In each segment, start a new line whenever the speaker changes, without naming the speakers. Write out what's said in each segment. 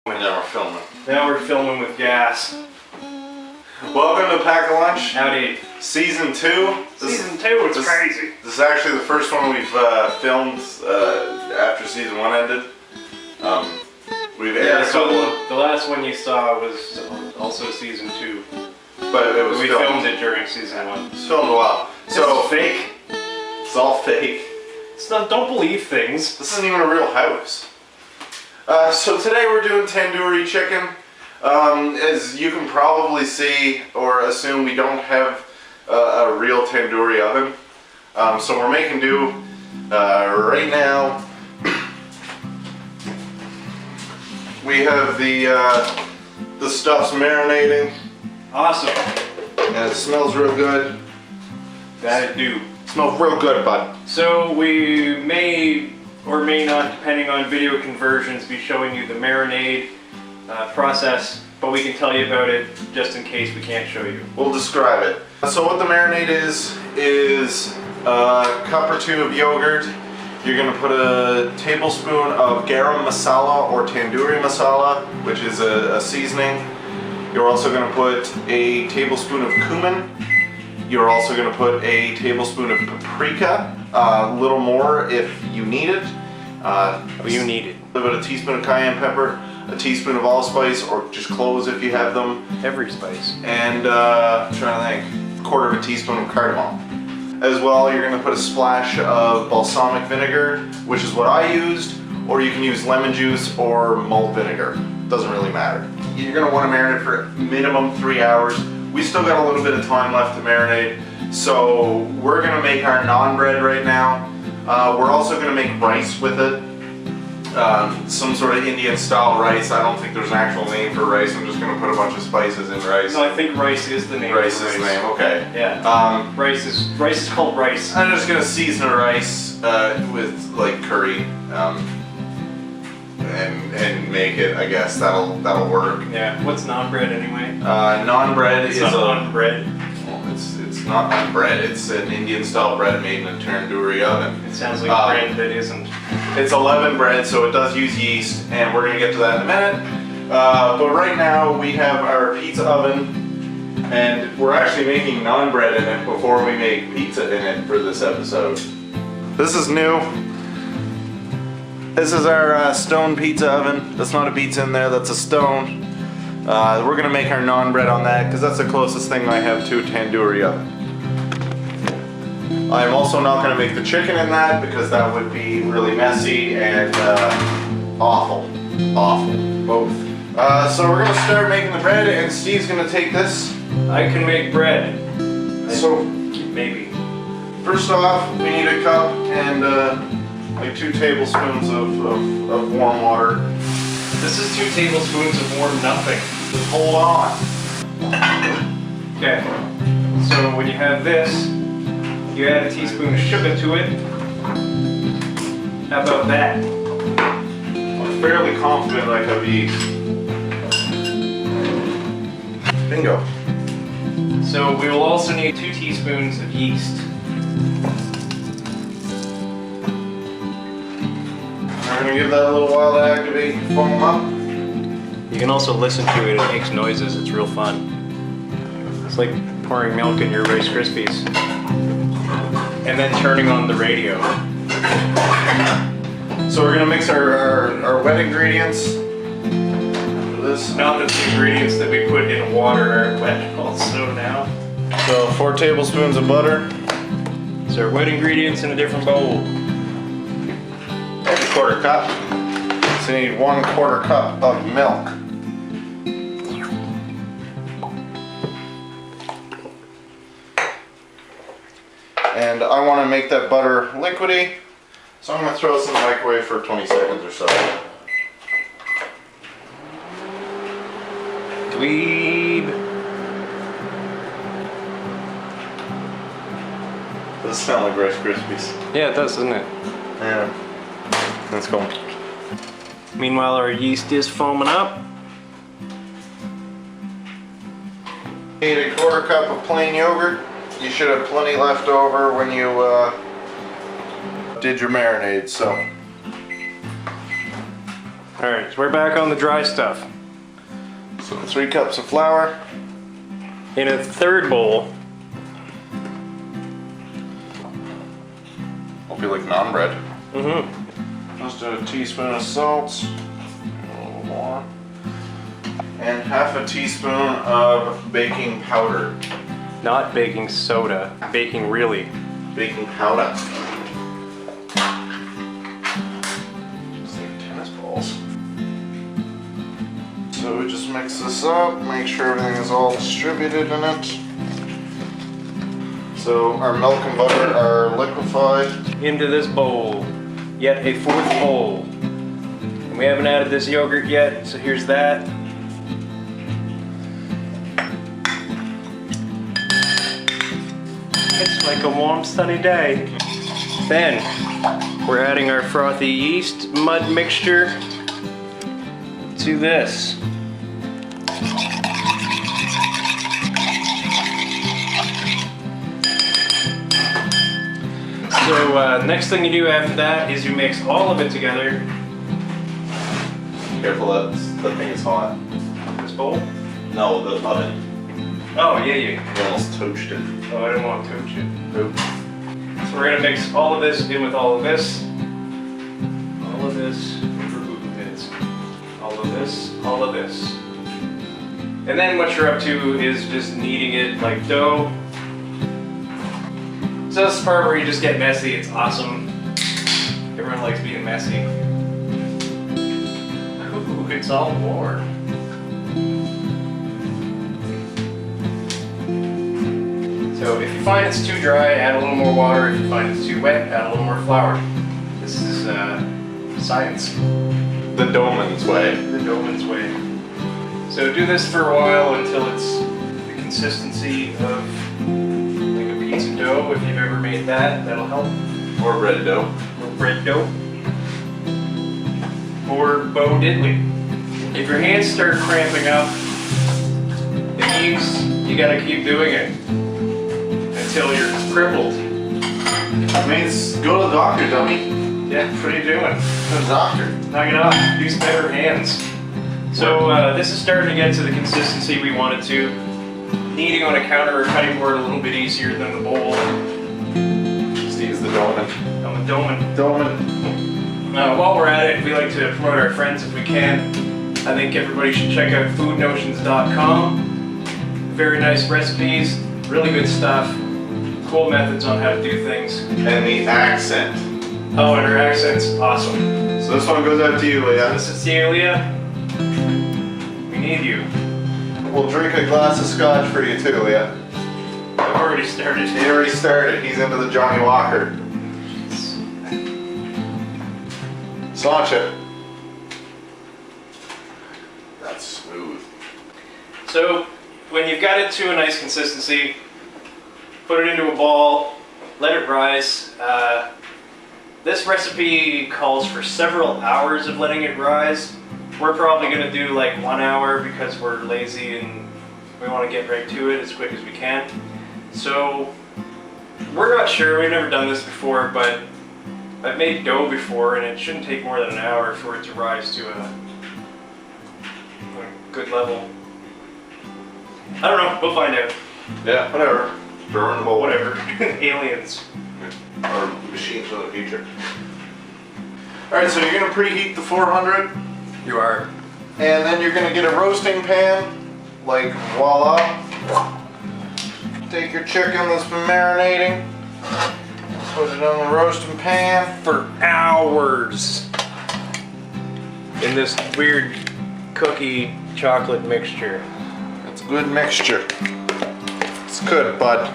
Now we're filming.
Now we're filming with gas.
Welcome to Pack a Lunch.
Howdy.
Season 2.
Season 2, it's crazy.
This is actually the first one we've filmed after Season 1 ended. We've aired a couple of...
The last one you saw was also Season 2.
But it was
we filmed it during Season 1.
It's filmed a while. So
it's fake.
It's all fake.
It's not, don't believe things.
This isn't even a real house. So today we're doing tandoori chicken. As you can probably see or assume, we don't have a real tandoori oven. So we're making do right now. We have the stuff's marinating.
Awesome.
And it smells real good.
That it do.
Smells real good, bud.
So we may or may not, depending on video conversions, be showing you the marinade process, but we can tell you about it just in case we can't show you.
We'll describe it. So what the marinade is a cup or two of yogurt. You're going to put a tablespoon of garam masala or tandoori masala, which is a seasoning. You're also going to put a tablespoon of cumin. You're also going to put a tablespoon of paprika, a little more if you need it.
You need it.
About a teaspoon of cayenne pepper, a teaspoon of allspice, or just cloves if you have them.
Every spice.
And I'm trying to think, a quarter of a teaspoon of cardamom. As well, you're going to put a splash of balsamic vinegar, which is what I used, or you can use lemon juice or malt vinegar. Doesn't really matter. You're going to want to marinate for minimum 3 hours. We still got a little bit of time left to marinate, so we're going to make our naan bread right now. We're also going to make rice with it. Some sort of Indian style rice. I don't think there's an actual name for rice. I'm just going to put a bunch of spices in rice.
No, I think rice is the name.
Rice is the name, okay.
Yeah. Rice is called rice.
I'm just going to season the rice with like curry and make it. I guess that'll work.
Yeah. What's naan bread anyway?
Naan bread is
not bread.
Well, it's not naan bread. It's an Indian style bread made in a tandoori oven.
It sounds like bread that isn't.
It's 11 bread, so it does use yeast, and we're gonna get to that in a minute. But right now we have our pizza oven, and we're actually making naan bread in it before we make pizza in it for this episode. This is new. This is our stone pizza oven. That's not a pizza in there, that's a stone. We're gonna make our naan bread on that because that's the closest thing I have to a tandoori oven. I'm also not gonna make the chicken in that because that would be really messy and awful. Awful, both. So we're gonna start making the bread, and Steve's gonna take this.
I can make bread.
So
maybe.
First off, we need a cup and like 2 tablespoons of warm water.
This is 2 tablespoons of warm nothing.
Just hold on.
Okay. So when you have this, you add a teaspoon of sugar to it. How about that?
I'm fairly confident I have yeast. Bingo.
So we will also need 2 teaspoons of yeast.
I'm gonna give that a little while to activate and foam up.
You can also listen to it, it makes noises, it's real fun. It's like pouring milk in your Rice Krispies. And then turning on the radio.
So we're gonna mix our wet ingredients. For this.
Not that the ingredients that we put in water are wet also now.
So 4 tablespoons of butter.
So our wet ingredients in a different bowl.
And a 1/4 cup. So you need 1/4 cup of milk. And I want to make that butter liquidy, so I'm going to throw this in the microwave for 20 seconds or so.
Dweeb.
Does it sound like Rice Krispies?
Yeah, it does, doesn't it?
Yeah. Let's go.
Meanwhile, our yeast is foaming up.
Need a 1/4 cup of plain yogurt. You should have plenty left over when you did your marinade, so.
Alright, so we're back on the dry stuff.
So 3 cups of flour.
In a third bowl,
Will be like naan bread.
mm-hmm.
Just a teaspoon of salt. A little more. And half a teaspoon of baking powder.
Not baking soda, baking really.
Baking powder. Just like tennis balls. So we just mix this up, make sure everything is all distributed in it. So our milk and butter are liquefied.
Into this bowl, yet a 4th bowl. And we haven't added this yogurt yet, so here's that. It's like a warm sunny day. Then, we're adding our frothy yeast mud mixture to this. So next thing you do after that is you mix all of it together.
Careful, that thing is hot.
This bowl?
No, the oven.
Oh, yeah.
You almost touched it.
Oh, I didn't want to touch it.
Nope.
So we're gonna mix all of this in with all of this. All of this. All of this. All of this. And then what you're up to is just kneading it like dough. So this is the part where you just get messy. It's awesome. Everyone likes being messy. Ooh, it's all warm. So if you find it's too dry, add a little more water. If you find it's too wet, add a little more flour. This is science.
The Doman's way.
The Doman's way. So do this for a while until it's the consistency of like a pizza dough. If you've ever made that, that'll help.
Or bread dough.
Or bread dough. Or bo diddly. If your hands start cramping up, it means you gotta keep doing it until you're crippled.
That means go to the doctor, dummy.
Yeah, what are you doing?
Go to the doctor.
Knock it off. Use better hands. So this is starting to get to the consistency we want it to. Kneading on a counter or cutting board a little bit easier than the bowl.
Just use the Doman.
I'm a Doman.
Doman.
While we're at it, we like to promote our friends if we can. I think everybody should check out foodnotions.com. Very nice recipes, really good stuff, cool methods on how to do things.
And the accent.
Oh, and her accent's awesome.
So this one goes out to you, Leah.
This is Celia. We need you.
We'll drink a glass of scotch for you too, Leah.
I've already started.
He already started. He's into the Johnny Walker. Sláinte. That's smooth.
So, when you've got it to a nice consistency, put it into a ball, let it rise. This recipe calls for several hours of letting it rise. We're probably going to do like 1 hour because we're lazy and we want to get right to it as quick as we can. So, we're not sure, we've never done this before, but I've made dough before and it shouldn't take more than an hour for it to rise to a good level. I don't know, we'll find out.
Yeah, whatever. Throw in the bowl.
Whatever. Aliens.
Or machines from the future. Alright, so you're going to preheat the 400.
You are.
And then you're going to get a roasting pan. Like, voila. Take your chicken that's been marinating. Put it on the roasting pan.
For hours. In this weird cookie chocolate mixture.
It's a good mixture. It's good, bud.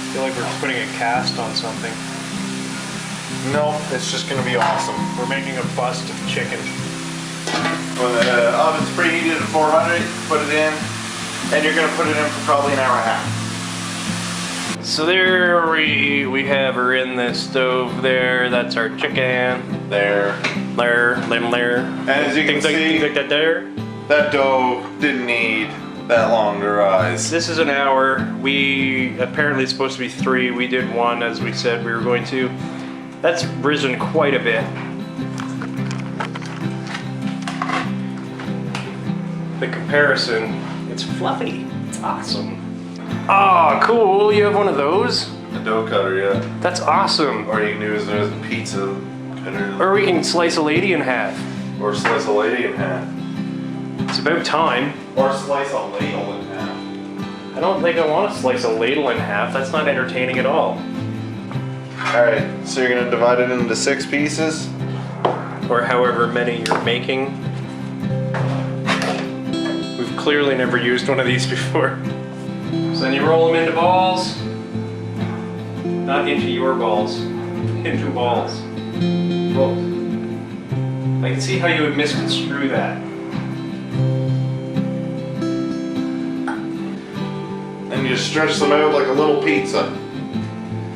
I feel like we're putting a cast on something.
No, it's just gonna be awesome.
We're making a bust of chicken.
When the oven's preheated at 400, put it in, and you're gonna put it in for probably an hour and a half.
So there we have her in the stove there. That's our chicken.
There.
There.
And as you can see,
like that there.
that dough didn't need that long to rise?
This is an hour. We apparently it's supposed to be 3. We did 1 as we said we were going to. That's risen quite a bit. The comparison, it's fluffy. It's awesome. Ah, cool. You have one of those?
A dough cutter, yeah.
That's awesome.
Or you can use it as a pizza cutter.
Or we can slice a lady in half.
Or slice a lady in half.
It's about time.
Or slice a ladle in half.
I don't think I want to slice a ladle in half. That's not entertaining at all.
Alright, so you're gonna divide it into 6 pieces?
Or however many you're making. We've clearly never used one of these before. So then you roll them into balls. Not into your balls. Into balls. Roll. I can see how you would misconstrue that.
And you stretch them out like a little pizza.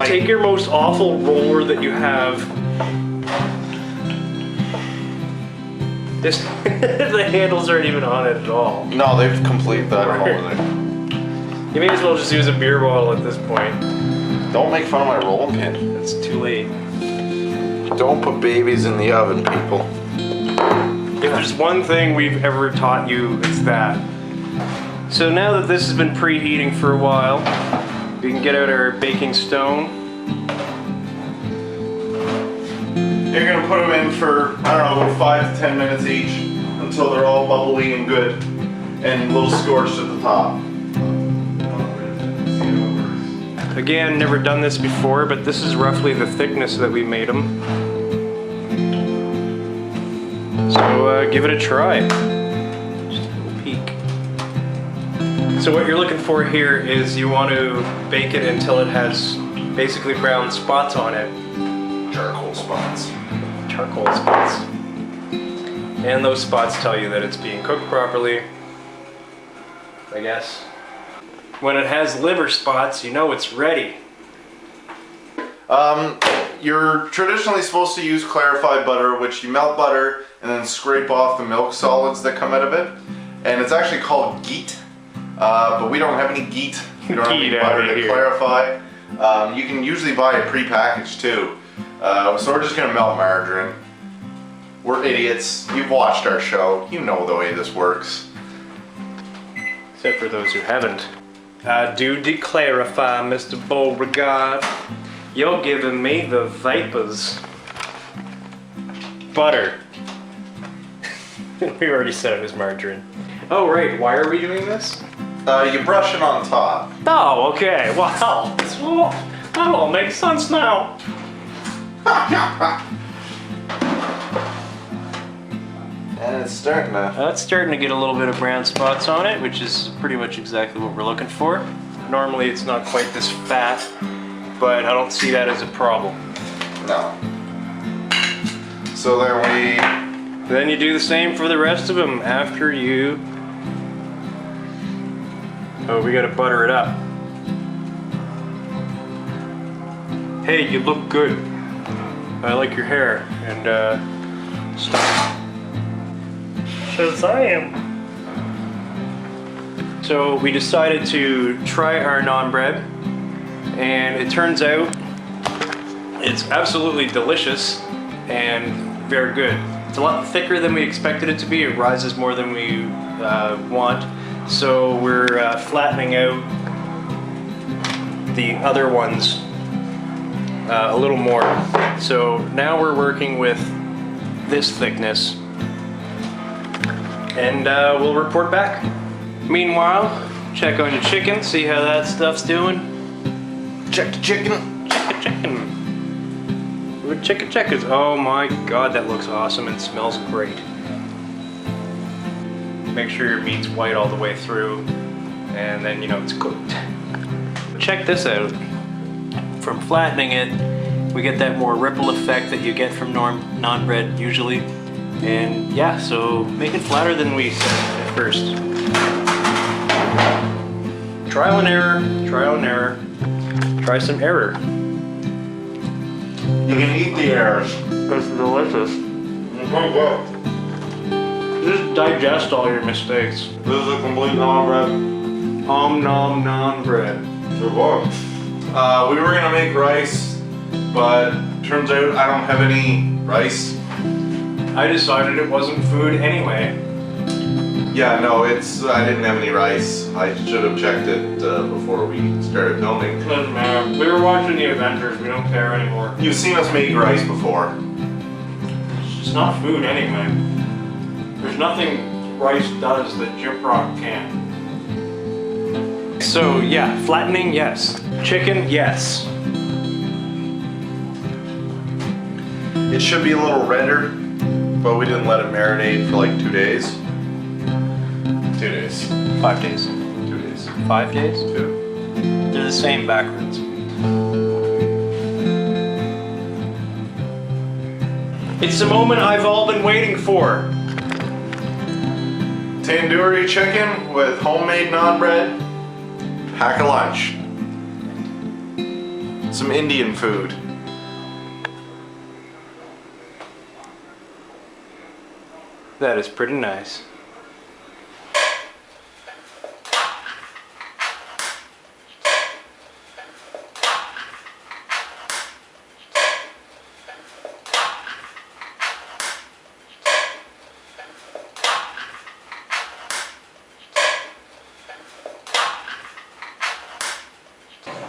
Take your most awful roller that you have. This, the handles aren't even on it at all.
No, they've completed that over there.
You may as well just use a beer bottle at this point.
Don't make fun of my rolling pin.
It's too late.
Don't put babies in the oven, people.
If there's one thing we've ever taught you, it's that. So now that this has been preheating for a while, we can get out our baking stone.
You're gonna put them in for, I don't know, about 5 to 10 minutes each until they're all bubbly and good and a little scorched at the top.
Again, never done this before, but this is roughly the thickness that we made them. So give it a try. Just a little peek. So what you're looking for here is you want to bake it until it has basically brown spots on it.
Charcoal spots.
Charcoal spots. And those spots tell you that it's being cooked properly, I guess. When it has liver spots, you know it's ready.
You're traditionally supposed to use clarified butter, which you melt butter and then scrape off the milk solids that come out of it. And it's actually called ghee, but we don't have any ghee. We don't have any butter to clarify. You can usually buy it pre-packaged too. So we're just gonna melt margarine. We're idiots. You've watched our show. You know the way this works.
Except for those who haven't. I do declarify, Mr. Beauregard. You're giving me the vapors. Butter. We already said it was margarine. Oh right, why are we doing this?
You brush it on top.
Oh, okay. Wow. That all makes sense now.
And it's starting to...
It's starting to get a little bit of brown spots on it, which is pretty much exactly what we're looking for. Normally it's not quite this fat, but I don't see that as a problem.
No. So
Then you do the same for the rest of them after you... Oh, we gotta butter it up. Hey, you look good. I like your hair. And, stop. Shazam! So we decided to try our naan bread, and it turns out it's absolutely delicious and very good. It's a lot thicker than we expected it to be. It rises more than we want, so we're flattening out the other ones a little more. So now we're working with this thickness, and we'll report back. Meanwhile, check on your chicken, see how that stuff's doing.
check the chicken.
Check the chicken. Good chicken checkers. Oh my god, that looks awesome and smells great. Make sure your meat's white all the way through, and then you know it's cooked. Check this out. From flattening it, we get that more ripple effect that you get from naan bread usually. And yeah, so make it flatter than we said at first. Trial and error, trial and error. Try some error.
You can eat the errors.
It's delicious.
Oh, wow.
Just digest all your mistakes.
This is a complete naan bread.
Nom naan bread.
Good work. We were gonna make rice, but turns out I don't have any rice.
I decided it wasn't food anyway.
Yeah, no, I didn't have any rice. I should have checked it before we started filming.
Doesn't matter. We were watching the Avengers. We don't care anymore.
You've seen us make rice before.
It's not food anyway. There's nothing rice does that Gyprock can't. So yeah, flattening, yes. Chicken, yes.
It should be a little redder, but we didn't let it marinate for like 2 days. 2 days.
5 days.
2 days.
5 days?
2.
They're the same backwards. It's the moment I've all been waiting for.
Tandoori chicken with homemade naan bread. Pack a lunch. Some Indian food.
That is pretty nice.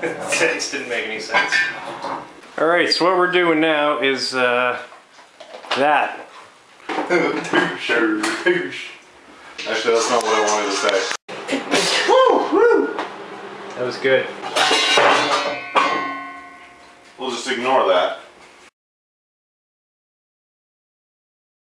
That didn't make any sense. Alright, so what we're doing now is that.
Actually, that's not what I wanted to say.
That was good.
We'll just ignore that.